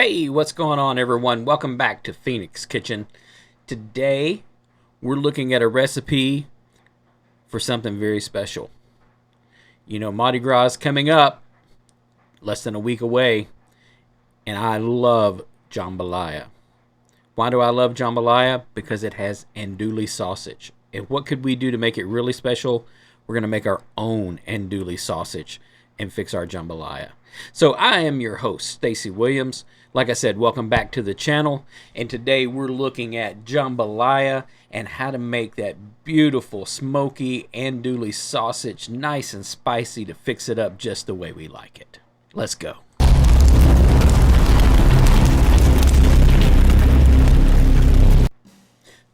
Hey, what's going on, everyone? Welcome back to Phoenix Kitchen. Today, we're looking at a recipe for something very special. You know, Mardi Gras is coming up, less than a week away, and I love jambalaya. Why do I love jambalaya? Because it has andouille sausage. And what could we do to make it really special? We're going to make our own andouille sausage and fix our jambalaya. So I am your host, Stacy Williams. Like I said, welcome back to the channel. And today we're looking at jambalaya and how to make that beautiful smoky andouille sausage nice and spicy to fix it up just the way we like it. Let's go.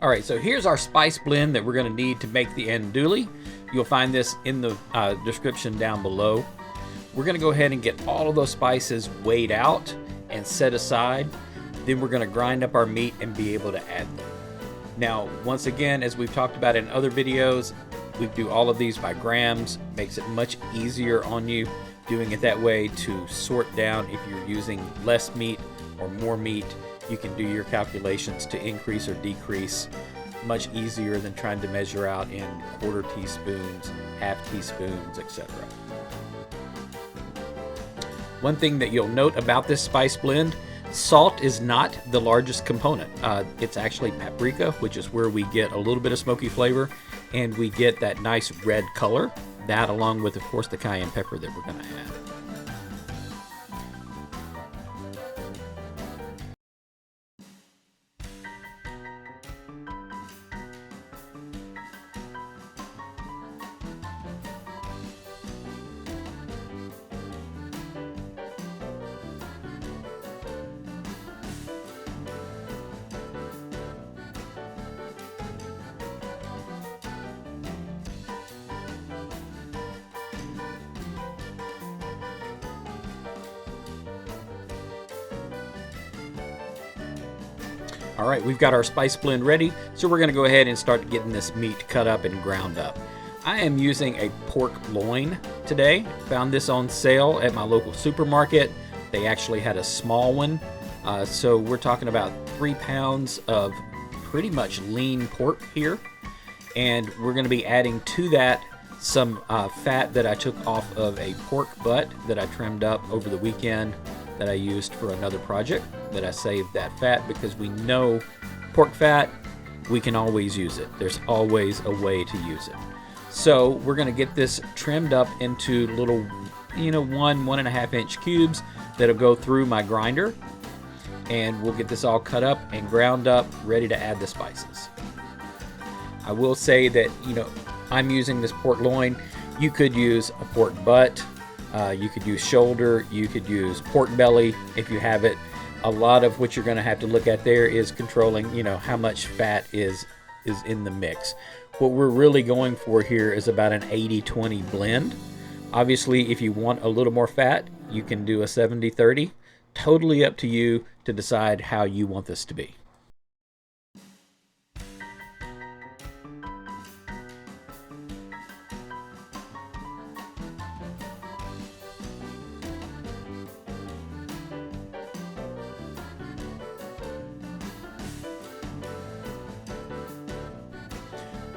All right, so here's our spice blend that we're going to need to make the andouille. You'll find this in the description down below. We're going to go ahead and get all of those spices weighed out and set aside. Then we're going to grind up our meat and be able to add them. Now, once again, as we've talked about in other videos, we do all of these by grams. Makes it much easier on you doing it that way to sort down if you're using less meat or more meat. You can do your calculations to increase or decrease much easier than trying to measure out in quarter teaspoons, half teaspoons, etc. One thing that you'll note about this spice blend, salt is not the largest component. It's actually paprika, which is where we get a little bit of smoky flavor and we get that nice red color. That along with, of course, the cayenne pepper that we're going to add. All right, we've got our spice blend ready, so we're going to go ahead and start getting this meat cut up and ground up. I am using a pork loin today. Found this on sale at my local supermarket. They actually had a small one, so we're talking about 3 pounds of pretty much lean pork here. And we're going to be adding to that some fat that I took off of a pork butt that I trimmed up over the weekend that I used for another project, that I saved that fat because we know pork fat, we can always use it. There's always a way to use it. So we're going to get this trimmed up into little, 1.5 inch cubes that'll go through my grinder, and we'll get this all cut up and ground up, ready to add the spices. I will say that, I'm using this pork loin. You could use a pork butt. You could use shoulder, you could use pork belly if you have it. A lot of what you're going to have to look at there is controlling, how much fat is in the mix. What we're really going for here is about an 80-20 blend. Obviously, if you want a little more fat, you can do a 70-30. Totally up to you to decide how you want this to be.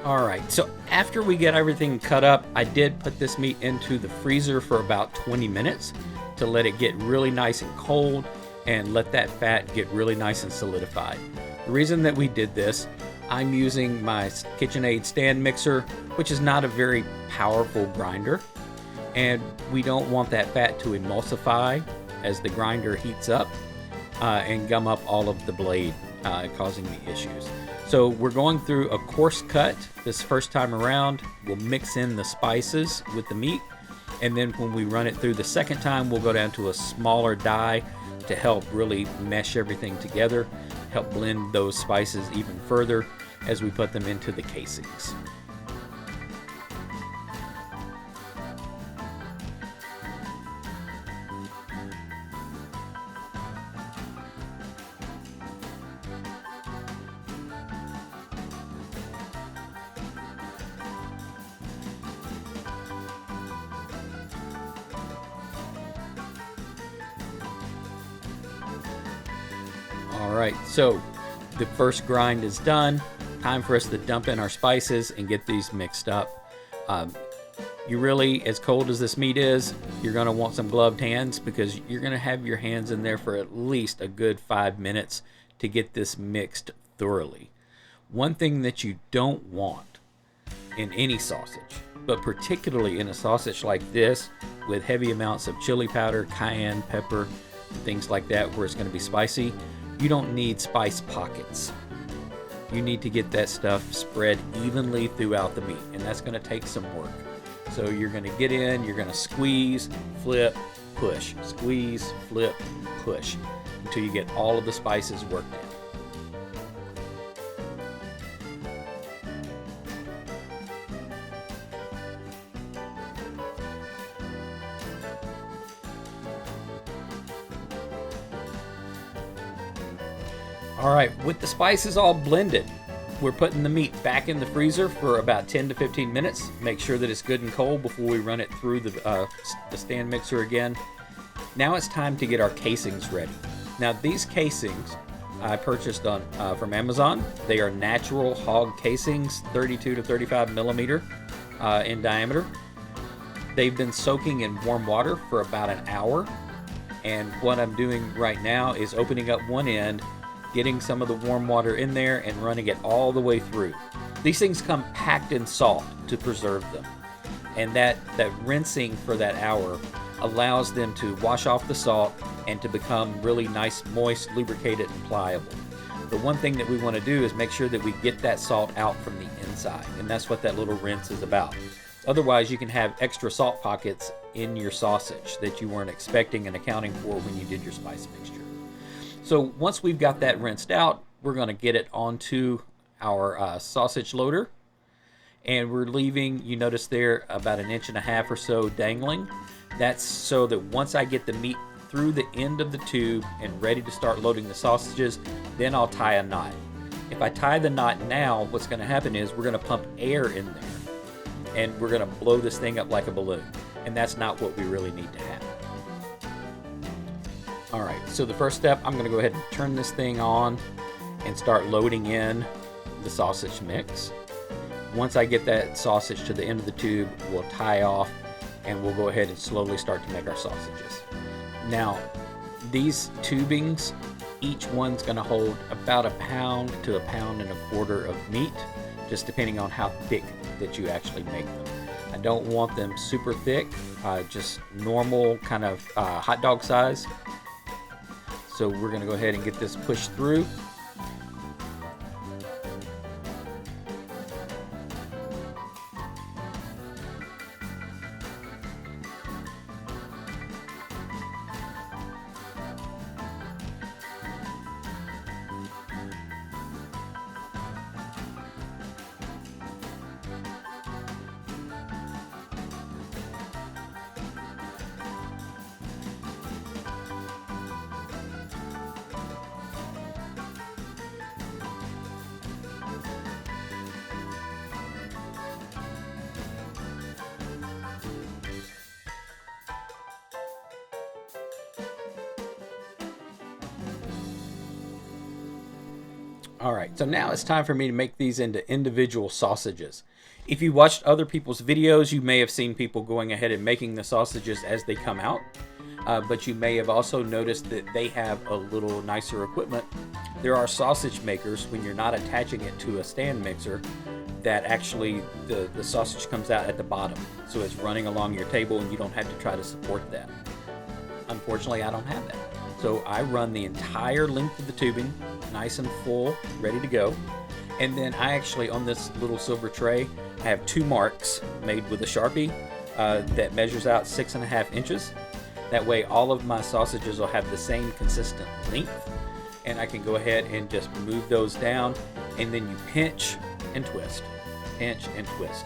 All right, so after we get everything cut up, I did put this meat into the freezer for about 20 minutes to let it get really nice and cold and let that fat get really nice and solidified. The reason that we did this, I'm using my KitchenAid stand mixer, which is not a very powerful grinder, and we don't want that fat to emulsify as the grinder heats up and gum up all of the blade, causing me issues. So we're going through a coarse cut this first time around. We'll mix in the spices with the meat, and then when we run it through the second time, we'll go down to a smaller die to help really mesh everything together, help blend those spices even further as we put them into the casings. All right, so the first grind is done. Time for us to dump in our spices and get these mixed up. You really, as cold as this meat is, you're gonna want some gloved hands because you're gonna have your hands in there for at least a good 5 minutes to get this mixed thoroughly. One thing that you don't want in any sausage, but particularly in a sausage like this with heavy amounts of chili powder, cayenne pepper, things like that where it's going to be spicy, you don't need spice pockets. You need to get that stuff spread evenly throughout the meat, and that's going to take some work. So you're going to get in, you're going to squeeze, flip, push, squeeze, flip, push until you get all of the spices worked in. All right, with the spices all blended, we're putting the meat back in the freezer for about 10 to 15 minutes. Make sure that it's good and cold before we run it through the stand mixer again. Now it's time to get our casings ready. Now these casings I purchased from Amazon. They are natural hog casings, 32 to 35 millimeter in diameter. They've been soaking in warm water for about an hour. And what I'm doing right now is opening up one end, getting some of the warm water in there and running it all the way through. These things come packed in salt to preserve them. And that rinsing for that hour allows them to wash off the salt and to become really nice, moist, lubricated, and pliable. The one thing that we want to do is make sure that we get that salt out from the inside, and that's what that little rinse is about. Otherwise, you can have extra salt pockets in your sausage that you weren't expecting and accounting for when you did your spice mixture. So once we've got that rinsed out, we're going to get it onto our sausage loader. And we're leaving, you notice there, about 1.5 inches or so dangling. That's so that once I get the meat through the end of the tube and ready to start loading the sausages, then I'll tie a knot. If I tie the knot now, what's going to happen is we're going to pump air in there. And we're going to blow this thing up like a balloon. And that's not what we really need to have. All right, so the first step, I'm going to go ahead and turn this thing on and start loading in the sausage mix. Once I get that sausage to the end of the tube, we'll tie off and we'll go ahead and slowly start to make our sausages. Now, these tubings, each one's going to hold about 1 pound to 1.25 pounds of meat, just depending on how thick that you actually make them. I don't want them super thick, just normal kind of hot dog size. So we're going to go ahead and get this pushed through. All right, so now it's time for me to make these into individual sausages. If you watched other people's videos, you may have seen people going ahead and making the sausages as they come out. But you may have also noticed that they have a little nicer equipment. There are sausage makers, when you're not attaching it to a stand mixer, that actually the sausage comes out at the bottom. So it's running along your table and you don't have to try to support that. Unfortunately, I don't have that. So I run the entire length of the tubing, nice and full, ready to go. And then I actually, on this little silver tray, have 2 marks made with a Sharpie that measures out 6.5 inches. That way all of my sausages will have the same consistent length. And I can go ahead and just move those down, and then you pinch and twist. Pinch and twist.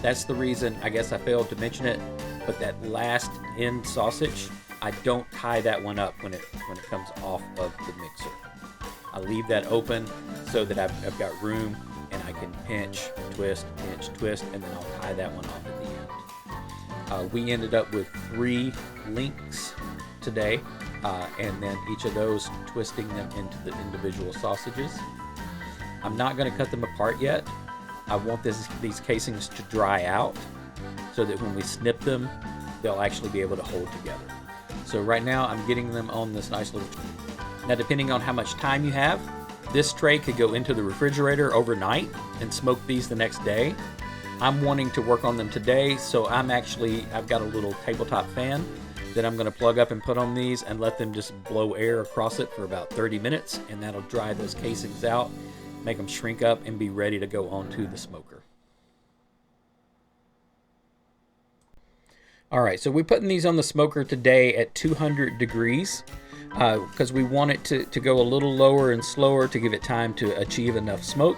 That's the reason, I guess I failed to mention it, but that last end sausage, I don't tie that one up when it comes off of the mixer. I leave that open so that I've got room and I can pinch, twist, and then I'll tie that one off at the end. We ended up with 3 links today. and then each of those twisting them into the individual sausages. I'm not going to cut them apart yet. I want these casings to dry out so that when we snip them, they'll actually be able to hold together. So right now I'm getting them on this nice little tray. Now, depending on how much time you have, this tray could go into the refrigerator overnight and smoke these the next day. I'm wanting to work on them today, so I've got a little tabletop fan that I'm going to plug up and put on these and let them just blow air across it for about 30 minutes, and that'll dry those casings out, make them shrink up, and be ready to go onto the smoker. All right, so we're putting these on the smoker today at 200 degrees because we want it to go a little lower and slower to give it time to achieve enough smoke.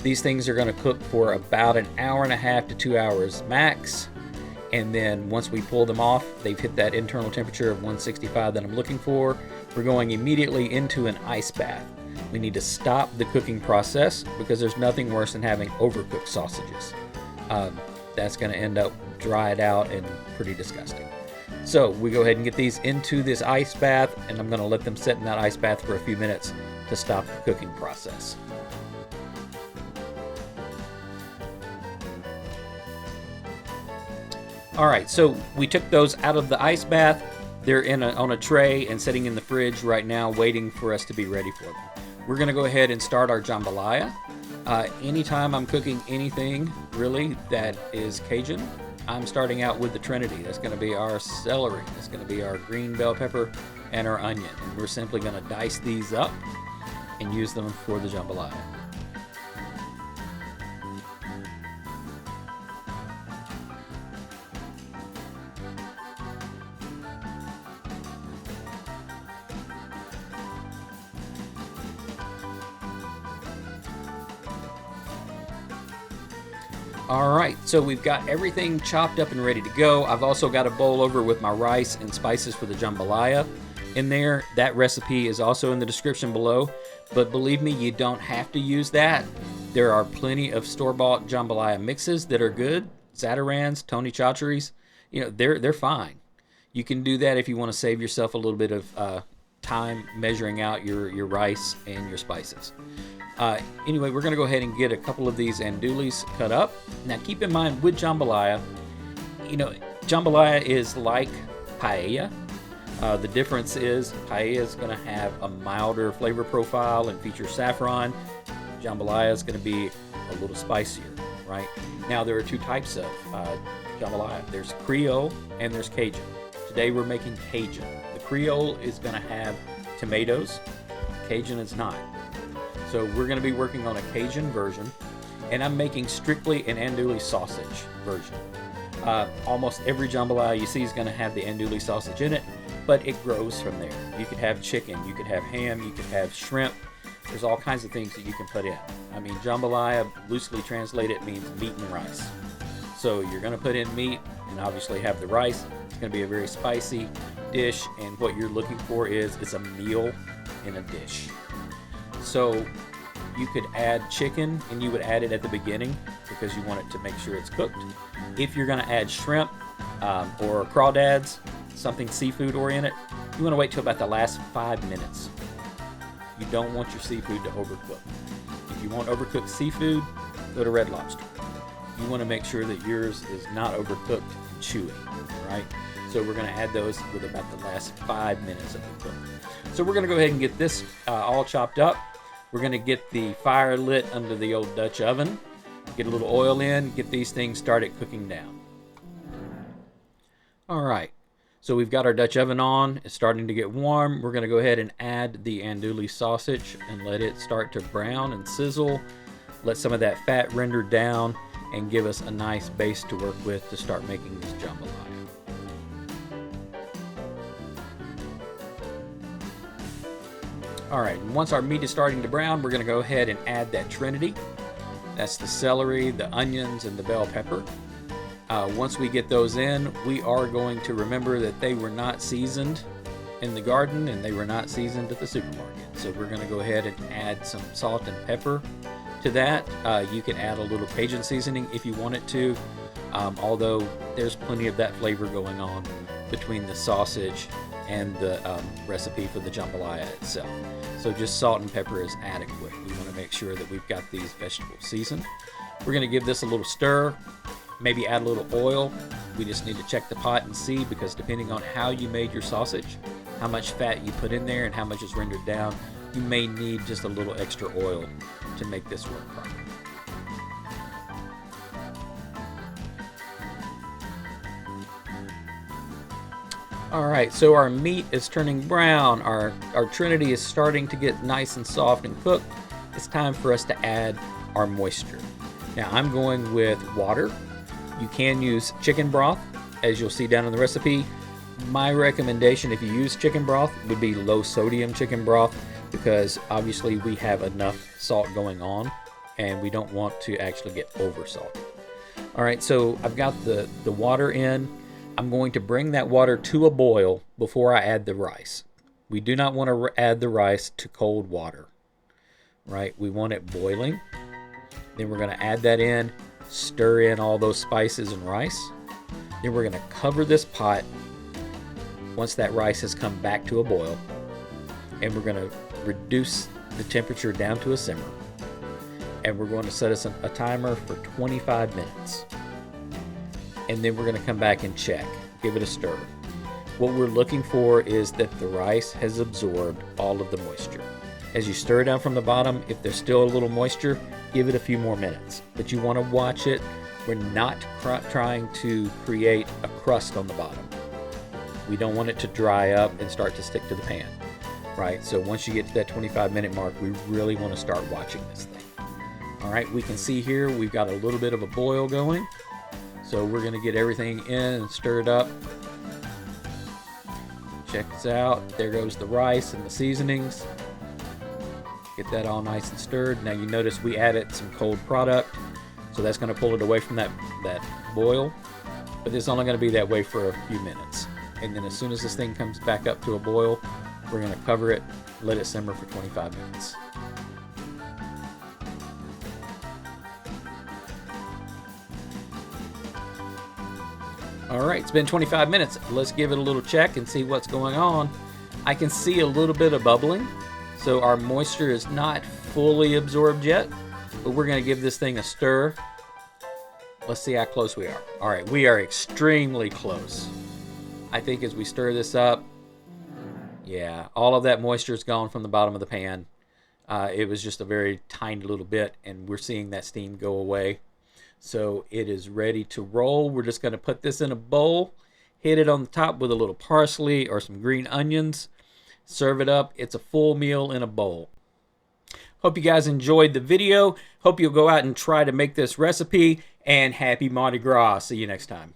These things are going to cook for about an hour and a half to 2 hours max. And then once we pull them off, they've hit that internal temperature of 165 that I'm looking for. We're going immediately into an ice bath. We need to stop the cooking process because there's nothing worse than having overcooked sausages. That's going to end up dried out and pretty disgusting. So we go ahead and get these into this ice bath, and I'm going to let them sit in that ice bath for a few minutes to stop the cooking process. All right, so we took those out of the ice bath. They're on a tray and sitting in the fridge right now, waiting for us to be ready for them. We're going to go ahead and start our jambalaya. Anytime I'm cooking anything really that is Cajun, I'm starting out with the Trinity. That's going to be our celery, that's going to be our green bell pepper, and our onion. And we're simply going to dice these up and use them for the jambalaya. All right, so we've got everything chopped up and ready to go. I've also got a bowl over with my rice and spices for the jambalaya in there. That recipe is also in the description below, but believe me, you don't have to use that. There are plenty of store-bought jambalaya mixes that are good. Zatarans, Tony Chachery's, they're fine. You can do that if you want to save yourself a little bit of time measuring out your rice and your spices. Anyway, we're going to go ahead and get a couple of these andouilles cut up. Now, keep in mind with jambalaya, jambalaya is like paella. The difference is paella is going to have a milder flavor profile and feature saffron. Jambalaya is going to be a little spicier, right? Now, there are two types of jambalaya. There's Creole and there's Cajun. Today, we're making Cajun. The Creole is going to have tomatoes. Cajun is not. So we're going to be working on a Cajun version, and I'm making strictly an andouille sausage version. Almost every jambalaya you see is going to have the andouille sausage in it, but it grows from there. You could have chicken, you could have ham, you could have shrimp. There's all kinds of things that you can put in. I mean, jambalaya, loosely translated, means meat and rice. So you're going to put in meat and obviously have the rice. It's going to be a very spicy dish, and what you're looking for is a meal in a dish. So you could add chicken, and you would add it at the beginning because you want it to make sure it's cooked. If you're going to add shrimp or crawdads, something seafood oriented, you want to wait till about the last 5 minutes. You don't want your seafood to overcook. If you want overcooked seafood, go to Red Lobster. You want to make sure that yours is not overcooked and chewy, right? So we're going to add those with about the last 5 minutes of the cook. So we're going to go ahead and get this all chopped up. We're going to get the fire lit under the old Dutch oven, get a little oil in, get these things started cooking down. All right, so we've got our Dutch oven on. It's starting to get warm. We're going to go ahead and add the andouille sausage and let it start to brown and sizzle. Let some of that fat render down and give us a nice base to work with to start making this jambalaya. All right, and once our meat is starting to brown, we're going to go ahead and add that Trinity. That's the celery, the onions, and the bell pepper. Once we get those in, we are going to remember that they were not seasoned in the garden and they were not seasoned at the supermarket. So we're going to go ahead and add some salt and pepper to that. You can add a little Cajun seasoning if you wanted to, although there's plenty of that flavor going on between the sausage and the recipe for the jambalaya itself. So just salt and pepper is adequate. We want to make sure that we've got these vegetables seasoned. We're going to give this a little stir, maybe add a little oil. We just need to check the pot and see, because depending on how you made your sausage, how much fat you put in there and how much is rendered down, you may need just a little extra oil to make this work properly. Alright, so our meat is turning brown, our trinity is starting to get nice and soft and cooked. It's time for us to add our moisture. Now I'm going with water. You can use chicken broth, as you'll see down in the recipe. My recommendation, if you use chicken broth, would be low sodium chicken broth, because obviously we have enough salt going on and we don't want to actually get over salted. Alright, so I've got the water in. I'm going to bring that water to a boil before I add the rice. We do not want to add the rice to cold water, right? We want it boiling. Then we're going to add that in, stir in all those spices and rice. Then we're going to cover this pot once that rice has come back to a boil, and we're going to reduce the temperature down to a simmer. And we're going to set us a timer for 25 minutes. And then we're going to come back and check, give it a stir. What we're looking for is that the rice has absorbed all of the moisture. As you stir down from the bottom, if there's still a little moisture, give it a few more minutes. But you want to watch it. We're not trying to create a crust on the bottom. We don't want it to dry up and start to stick to the pan, right? So once you get to that 25-minute mark, we really want to start watching this thing. All right, we can see here we've got a little bit of a boil going. So we're going to get everything in and stirred up. Check this out. There goes the rice and the seasonings. Get that all nice and stirred. Now you notice we added some cold product, so that's going to pull it away from that boil. But it's only going to be that way for a few minutes. And then as soon as this thing comes back up to a boil, we're going to cover it, let it simmer for 25 minutes. All right, it's been 25 minutes. Let's give it a little check and see what's going on. I can see a little bit of bubbling, so our moisture is not fully absorbed yet, but we're going to give this thing a stir. Let's see how close we are. All right, we are extremely close. I think as we stir this up, yeah, all of that moisture is gone from the bottom of the pan. It was just a very tiny little bit, and we're seeing that steam go away. So it is ready to roll. We're just going to put this in a bowl, hit it on the top with a little parsley or some green onions, serve it up. It's a full meal in a bowl. Hope you guys enjoyed the video. Hope you'll go out and try to make this recipe, and happy Mardi Gras. See you next time.